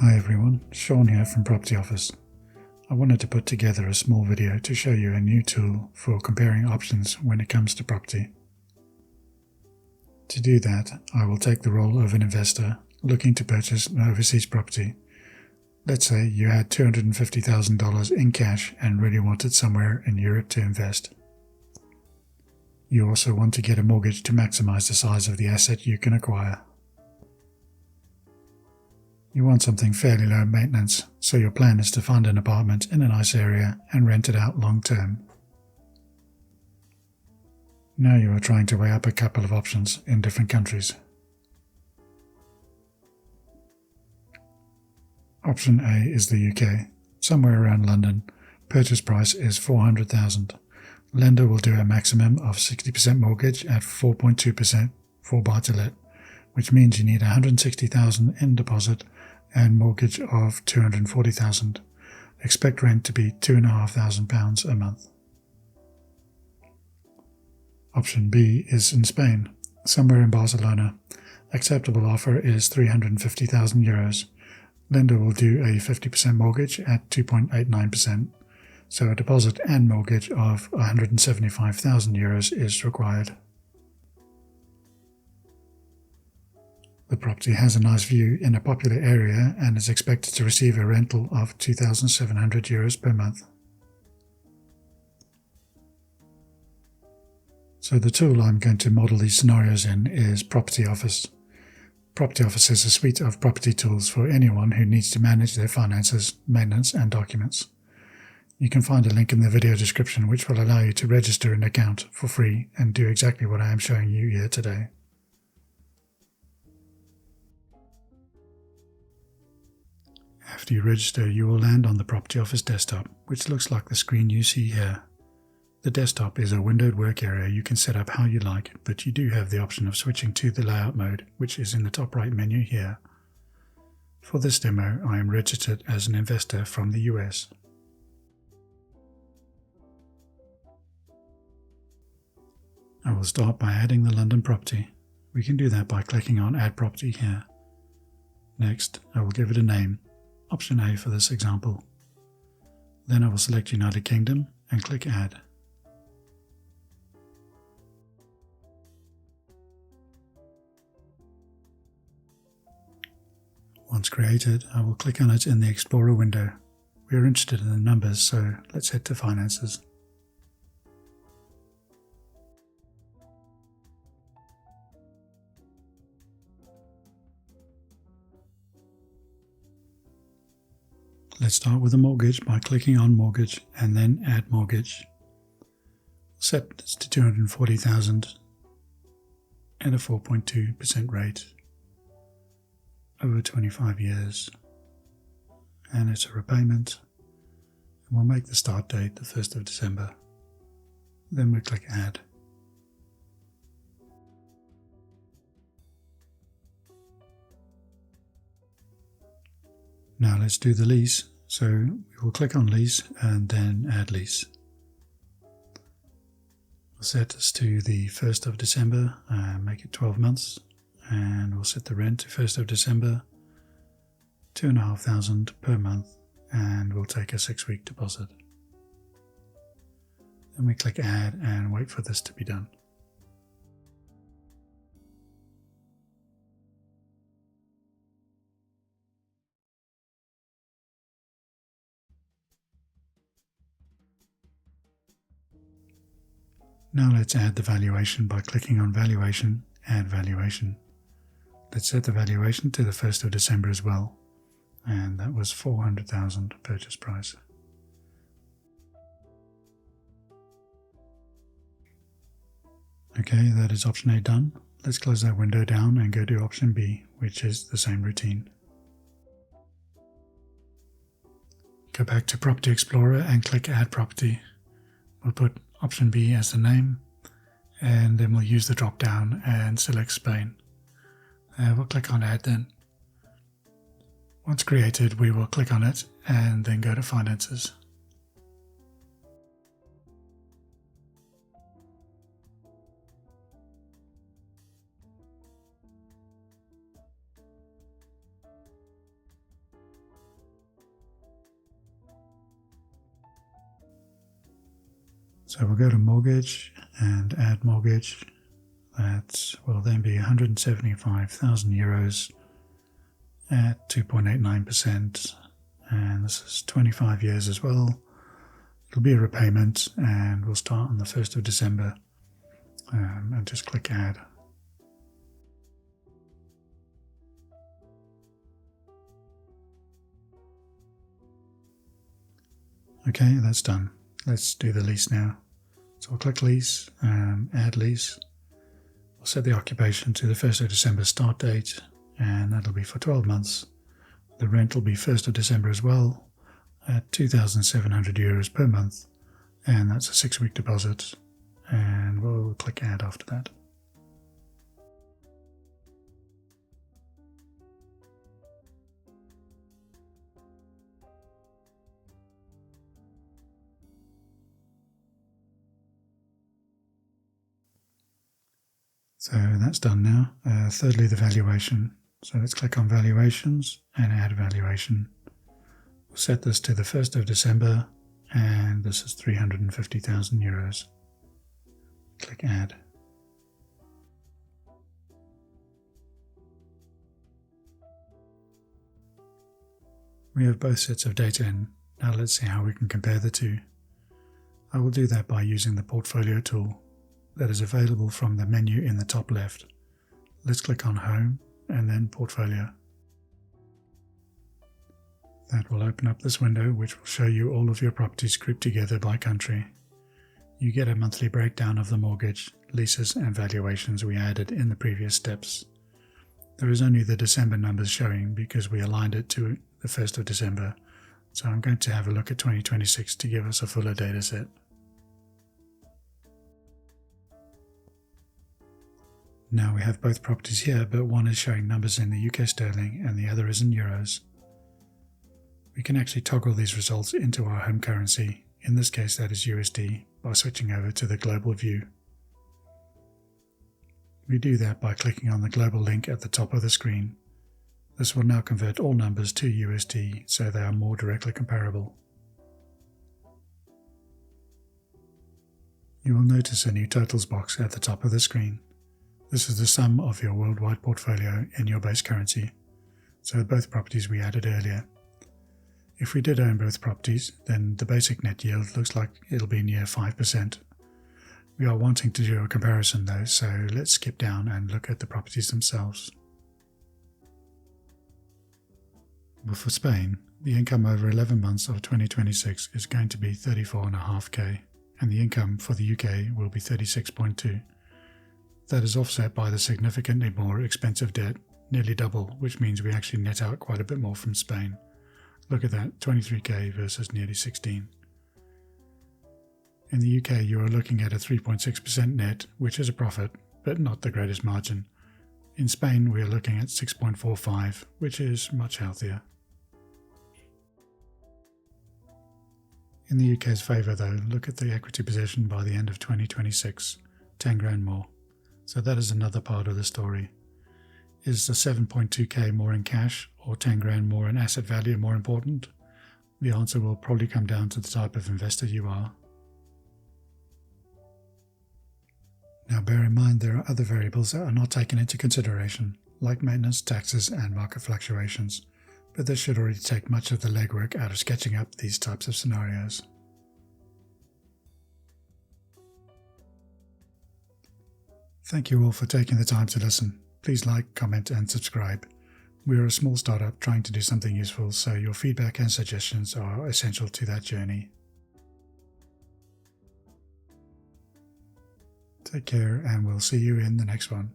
Hi everyone, Sean here from PropertyOffice. I wanted to put together a small video to show you a new tool for comparing options when it comes to property. To do that, I will take the role of an investor looking to purchase an overseas property. Let's say you had $250,000 in cash and really wanted somewhere in Europe to invest. You also want to get a mortgage to maximize the size of the asset you can acquire. You want something fairly low maintenance, so your plan is to find an apartment in a nice area and rent it out long term. Now you are trying to weigh up a couple of options in different countries. Option A is the UK, somewhere around London. Purchase price is $400,000. Lender will do a maximum of 60% mortgage at 4.2% for buy-to-let, which means you need $160,000 in deposit and mortgage of $240,000. Expect rent to be £2,500 a month. Option B is in Spain, somewhere in Barcelona. Acceptable offer is €350,000. Lender will do a 50% mortgage at 2.89%, so a deposit and mortgage of €175,000 is required. The property has a nice view in a popular area and is expected to receive a rental of €2,700 per month. So the tool I'm going to model these scenarios in is PropertyOffice. PropertyOffice is a suite of property tools for anyone who needs to manage their finances, maintenance and documents. You can find a link in the video description which will allow you to register an account for free and do exactly what I am showing you here today. After you register, you will land on the PropertyOffice desktop, which looks like the screen you see here. The desktop is a windowed work area you can set up how you like, but you do have the option of switching to the layout mode, which is in the top right menu here. For this demo, I am registered as an investor from the US. I will start by adding the London property. We can do that by clicking on Add Property here. Next, I will give it a name. Option A for this example. Then I will select United Kingdom and click Add. Once created, I will click on it in the Explorer window. We are interested in the numbers, so let's head to Finances. Let's start with a mortgage by clicking on Mortgage and then Add Mortgage. Set this to $240,000 at a 4.2% rate over 25 years. And it's a repayment. And we'll make the start date the 1st of December. Then we click Add. Now let's do the lease. So we will click on Lease and then Add Lease. We'll set this to the 1st of December and make it 12 months. And we'll set the rent to 1st of December, $2,500 per month, and we'll take a 6-week deposit. Then we click Add and wait for this to be done. Now let's add the valuation by clicking on Valuation, Add Valuation. Let's set the valuation to the 1st of December as well, and that was $400,000 purchase price. Okay, that is option A done. Let's close that window down and go to option B, which is the same routine. Go back to Property Explorer and click Add Property. We'll put option B as the name, and then we'll use the drop down and select Spain. We'll click on Add then. Once created, we will click on it and then go to Finances. So we'll go to Mortgage and add mortgage. That will then be €175,000 at 2.89%, and this is 25 years as well. It'll be a repayment, and we'll start on the 1st of December, and just click Add. Okay, that's done. Let's do the lease now. So we'll click Lease, Add Lease. We'll set the occupation to the 1st of December start date, and that'll be for 12 months. The rent will be 1st of December as well, at €2,700 per month, and that's a 6-week deposit, and we'll click Add after that. So that's done now. Thirdly, the valuation. So let's click on Valuations and Add Valuation. We'll set this to the 1st of December, and this is €350,000. Click Add. We have both sets of data in. Now let's see how we can compare the two. I will do that by using the Portfolio tool that is available from the menu in the top left. Let's click on Home and then Portfolio. That will open up this window, which will show you all of your properties grouped together by country. You get a monthly breakdown of the mortgage, leases and valuations we added in the previous steps. There is only the December numbers showing because we aligned it to the 1st of December, so I'm going to have a look at 2026 to give us a fuller data set. Now we have both properties here, but one is showing numbers in the UK sterling and the other is in euros. We can actually toggle these results into our home currency, in this case that is USD, by switching over to the global view. We do that by clicking on the global link at the top of the screen. This will now convert all numbers to USD so they are more directly comparable. You will notice a new totals box at the top of the screen. This is the sum of your worldwide portfolio in your base currency, so both properties we added earlier. If we did own both properties, then the basic net yield looks like it'll be near 5%. We are wanting to do a comparison though, so let's skip down and look at the properties themselves. Well, for Spain, the income over 11 months of 2026 is going to be 34.5k, and the income for the UK will be 36.2. That is offset by the significantly more expensive debt, nearly double, which means we actually net out quite a bit more from Spain. Look at that, 23k versus nearly 16. In the UK, you are looking at a 3.6% net, which is a profit, but not the greatest margin. In Spain, we are looking at 6.45, which is much healthier. In the UK's favour though, look at the equity position by the end of 2026, 10 grand more. So that is another part of the story. Is the 7.2k more in cash or 10 grand more in asset value more important? The answer will probably come down to the type of investor you are. Now bear in mind there are other variables that are not taken into consideration, like maintenance, taxes and market fluctuations, but this should already take much of the legwork out of sketching up these types of scenarios. Thank you all for taking the time to listen. Please like, comment and subscribe. We are a small startup trying to do something useful, so your feedback and suggestions are essential to that journey. Take care and we'll see you in the next one.